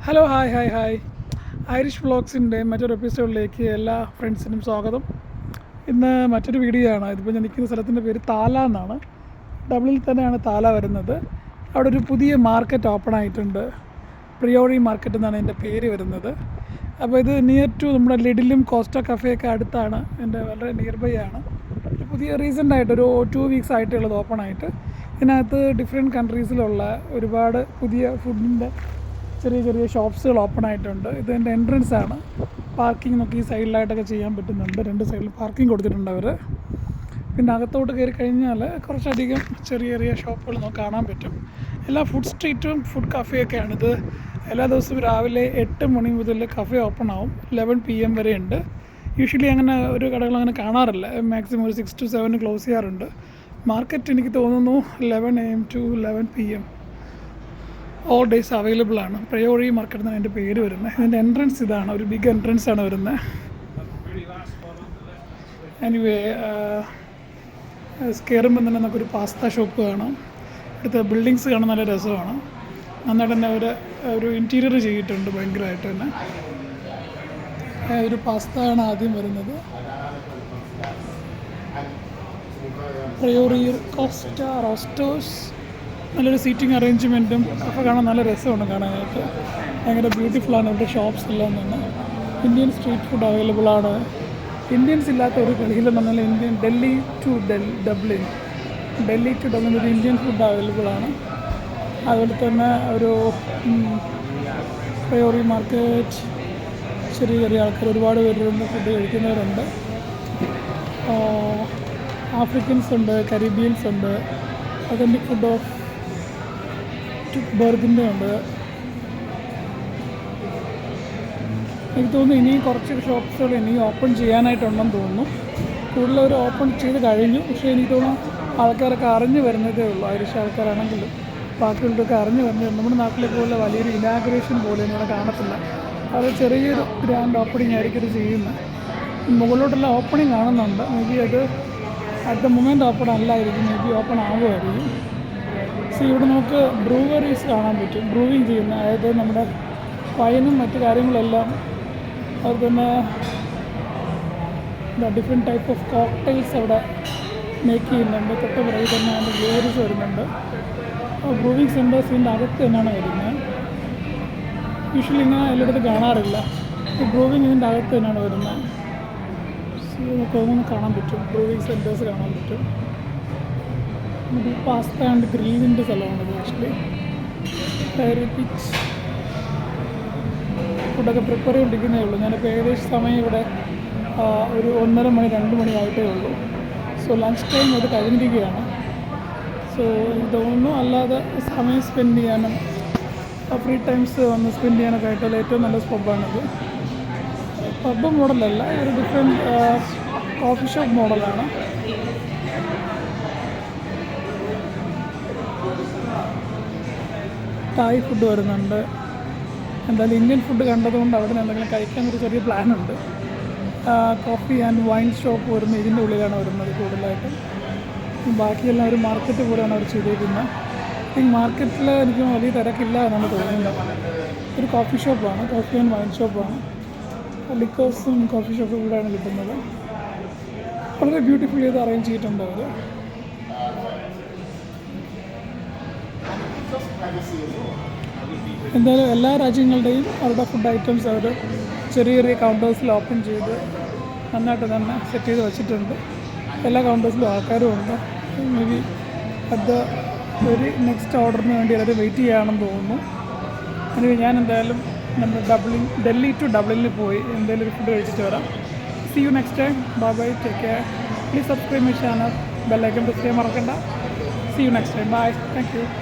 Hello hi Irish വ്ളോഗ്സിൻ്റെ മറ്റൊരു എപ്പിസോഡിലേക്ക് എല്ലാ ഫ്രണ്ട്സിനും സ്വാഗതം. ഇന്ന് മറ്റൊരു വീഡിയോ ആണ്. ഇതിപ്പോൾ ഞാൻ നിൽക്കുന്ന സ്ഥലത്തിൻ്റെ പേര് താല എന്നാണ്. ഡബ്ലിൽ തന്നെയാണ് താല വരുന്നത്. അവിടെ ഒരു പുതിയ മാർക്കറ്റ് ഓപ്പൺ ആയിട്ടുണ്ട്. പ്രിയോറി മാർക്കറ്റ് എന്നാണ് എൻ്റെ പേര് വരുന്നത്. അപ്പോൾ ഇത് നിയർ ടു നമ്മുടെ ലിഡിലും കോസ്റ്റ കഫേയൊക്കെ അടുത്താണ്. എൻ്റെ വളരെ നിയർ ബൈ ആണ്. പുതിയ റീസെൻ്റായിട്ട് ഒരു 2 വീക്സ് ആയിട്ടുള്ളത് ഓപ്പൺ ആയിട്ട്. ഇതിനകത്ത് ഡിഫറെൻറ്റ് കൺട്രീസിലുള്ള ഒരുപാട് പുതിയ ഫുഡിൻ്റെ ചെറിയ ഷോപ്സുകൾ ഓപ്പൺ ആയിട്ടുണ്ട്. ഇതിൻ്റെ എൻട്രൻസ് ആണ്. പാർക്കിംഗ് നമുക്ക് ഈ സൈഡിലായിട്ടൊക്കെ ചെയ്യാൻ പറ്റുന്നുണ്ട്. 2 സൈഡിൽ പാർക്കിംഗ് കൊടുത്തിട്ടുണ്ട് അവർ. പിന്നെ അകത്തോട്ട് കയറി കഴിഞ്ഞാൽ കുറച്ചധികം ചെറിയ ഷോപ്പുകൾ നമുക്ക് കാണാൻ പറ്റും. എല്ലാ ഫുഡ് സ്ട്രീറ്റും ഫുഡ് കഫേയൊക്കെയാണിത്. എല്ലാ ദിവസവും രാവിലെ 8 മണി മുതൽ കഫേ ഓപ്പൺ ആവും. 11 PM വരെ ഉണ്ട്. യൂഷ്വലി അങ്ങനെ ഒരു കടകൾ അങ്ങനെ കാണാറില്ല. മാക്സിമം ഒരു 6 to 7 ക്ലോസ് ചെയ്യാറുണ്ട്. മാർക്കറ്റ് എനിക്ക് തോന്നുന്നു 11 AM to 11 PM all days available ആണ്. പ്രയോറി മാർക്കറ്റ് എന്നാണ് എൻ്റെ പേര് വരുന്നത്. ഇതിൻ്റെ എൻട്രൻസ് ഇതാണ്. ഒരു ബിഗ് എൻട്രൻസ് ആണ് വരുന്നത്. എനിവേ കയറുമ്പോൾ തന്നെ നമുക്കൊരു പാസ്ത ഷോപ്പ് കാണാം. അടുത്ത ബിൽഡിങ്സ് കാണാൻ നല്ല രസമാണ്. നന്നായിട്ട് തന്നെ ഒരു ഇൻറ്റീരിയർ ചെയ്തിട്ടുണ്ട് ഭയങ്കരമായിട്ട് തന്നെ. ഒരു പാസ്ത ആണ് ആദ്യം വരുന്നത്. പ്രയോറി കോസ്റ്റ റോസ്റ്റോസ്. നല്ലൊരു സീറ്റിംഗ് അറേഞ്ച്മെൻറ്റും ഒക്കെ കാണാൻ നല്ല രസമാണ് കാണാനായിട്ട്. ഭയങ്കര ബ്യൂട്ടിഫുള്ളാണ് ഇവരുടെ ഷോപ്സ് എല്ലാം തന്നെ. ഇന്ത്യൻ സ്ട്രീറ്റ് ഫുഡ് അവൈലബിൾ ആണ്. ഇന്ത്യൻസ് ഇല്ലാത്ത ഒരു കളിയിലും നമ്മൾ ഡൽഹി ടു ഡബ്ലിൻ ഒരു ഇന്ത്യൻ ഫുഡ് അവൈലബിൾ ആണ്. അതുപോലെ തന്നെ ഒരു പ്രയോറി മാർക്കറ്റ് ചെറിയ ആൾക്കാർ ഒരുപാട് പേരുണ്ട്. ഫുഡ് കഴിക്കുന്നവരുണ്ട്. ആഫ്രിക്കൻസ് ഉണ്ട്, കരീബിയൻസ് ഉണ്ട്, ഒതൻറ്റിക് ഫുഡ് ഓഫ് ബർഗിൻ്റെ ഉണ്ട്. എനിക്ക് തോന്നുന്നു ഇനിയും കുറച്ച് ഷോപ്സുകൾ ഇനിയും ഓപ്പൺ ചെയ്യാനായിട്ടുണ്ടെന്ന് തോന്നുന്നു. കൂടുതലവർ ഓപ്പൺ ചെയ്ത് കഴിഞ്ഞു. പക്ഷേ എനിക്ക് തോന്നുന്നു ആൾക്കാരൊക്കെ അറിഞ്ഞു വരുന്നതേ ഉള്ളൂ. ഐറിഷ് ആൾക്കാരാണെങ്കിലും ബാക്കിയുള്ളവരൊക്കെ അറിഞ്ഞു വരുന്നത്. നമ്മുടെ നാട്ടിലെ പോലെ വലിയൊരു ഇനാഗുറേഷൻ പോലെ ഇവിടെ കാണത്തില്ല. അത് ചെറിയൊരു ഗ്രാൻഡ് ഓപ്പണിംഗ് ആയിരിക്കും ഇത് ചെയ്യുന്നത്. മുകളിലോട്ടുള്ള ഓപ്പണിംഗ് കാണുന്നുണ്ട്. മേ ബി അത് അറ്റ് ദ മൊമെൻറ്റ് ഓപ്പൺ അല്ലായിരിക്കും. മേ ബി ഓപ്പൺ ആകുമായിരിക്കും. സോ ഇവിടെ നമുക്ക് ബ്രൂവറീസ് കാണാൻ പറ്റും. ബ്രൂവിങ് ചെയ്യുന്ന, അതായത് നമ്മുടെ വൈനും മറ്റു കാര്യങ്ങളെല്ലാം. അതുപോലെ തന്നെ ഡിഫറെൻറ്റ് ടൈപ്പ് ഓഫ് കോക്ടെയിൽസ് അവിടെ മേക്ക് ചെയ്യുന്നുണ്ട്. തൊട്ട് പുറകിൽ തന്നെ അതിൻ്റെ ബ്രൂവറീസ് വരുന്നുണ്ട്. ബ്രൂവിങ് സെൻറ്റേഴ്സിൻ്റെ അകത്ത് തന്നെയാണ് വരുന്നത്. യൂഷ്വലി ഇങ്ങനെ എല്ലായിടത്തും കാണാറില്ല. ഈ ബ്രൂവിങ് ഇതിൻ്റെ അകത്ത് തന്നെയാണ് വരുന്നത്. സോ നമുക്ക് അതൊന്നും കാണാൻ പറ്റും. ബ്രൂവിങ് സെൻറ്റേഴ്സ് കാണാൻ പറ്റും. ഇത് പാസ്ത ആൻഡ് ഗ്രില്ലിൻ്റെ സ്ഥലമാണിത്. ആക്ച്വലി ഫുഡൊക്കെ പ്രിപ്പയർ ചെയ്തുകൊണ്ടിരിക്കുന്നേ ഉള്ളൂ. ഞാനിപ്പോൾ ഏകദേശം സമയം ഇവിടെ ഒരു 1:30 മണി 2 മണി ആയിട്ടേ ഉള്ളൂ. സോ ലഞ്ച് ടൈം അത് കഴിഞ്ഞിരിക്കുകയാണ്. സോ എനിക്ക് തോന്നുന്നു അല്ലാതെ സമയം സ്പെൻഡ് ചെയ്യാനും ഫ്രീ ടൈംസ് വന്ന് സ്പെൻഡ് ചെയ്യാനൊക്കെ ആയിട്ടുള്ള ഏറ്റവും നല്ല പബ്ബാണിത്. പബ്ബ് മോഡലല്ല, ഒരു ഡിഫറെൻറ്റ് കോഫി ഷോപ്പ് മോഡലാണ്. തായ് ഫുഡ് വരുന്നുണ്ട്. എന്തായാലും ഇന്ത്യൻ ഫുഡ് കണ്ടതുകൊണ്ട് അവിടെ നിന്ന് എന്തെങ്കിലും കഴിക്കാനൊരു ചെറിയ പ്ലാനുണ്ട്. കോഫി ആൻഡ് വൈൻ ഷോപ്പ് വരുന്നത് ഇതിൻ്റെ ഉള്ളിലാണ് വരുന്നത് കൂടുതലായിട്ടും. ബാക്കിയെല്ലാം ഒരു മാർക്കറ്റ് പോലെയാണ് അവർ ചെയ്തിരിക്കുന്നത്. ഈ മാർക്കറ്റിൽ എനിക്ക് വലിയ തിരക്കില്ല എന്നാണ് തോന്നുന്നത്. ഒരു കോഫി ഷോപ്പാണ്, കോഫി ആൻഡ് വൈൻ ഷോപ്പാണ്. ലിക്കേഴ്സും കോഫി ഷോപ്പും ഇവിടെയാണ് കിട്ടുന്നത്. വളരെ ബ്യൂട്ടിഫുൾ ചെയ്ത് അറേഞ്ച് ചെയ്തിട്ടുണ്ട് അവർ. എന്തായാലും എല്ലാ രാജ്യങ്ങളുടെയും അവരുടെ ഫുഡ് ഐറ്റംസ് അവർ ചെറിയ കൗണ്ടേഴ്സിൽ ഓപ്പൺ ചെയ്ത് നന്നായിട്ട് തന്നെ സെറ്റ് ചെയ്ത് വെച്ചിട്ടുണ്ട്. എല്ലാ കൗണ്ടേഴ്സിലും ആൾക്കാരും ഉണ്ട്. മേ ബി അത് ഒരു നെക്സ്റ്റ് ഓർഡറിന് വേണ്ടി എല്ലാവരും വെയിറ്റ് ചെയ്യുകയാണെന്ന് തോന്നുന്നു. അല്ലെങ്കിൽ ഞാൻ എന്തായാലും നമ്മുടെ ഡൽഹി ടു ഡബ്ലിനിൽ പോയി എന്തെങ്കിലും ഒരു ഫുഡ് കഴിച്ചിട്ട് വരാം. See you next time. Bye take care. Please subscribe my channel. Bell icon press ചെയ്യാൻ മറക്കണ്ട. See you next time. Bye. Thank U.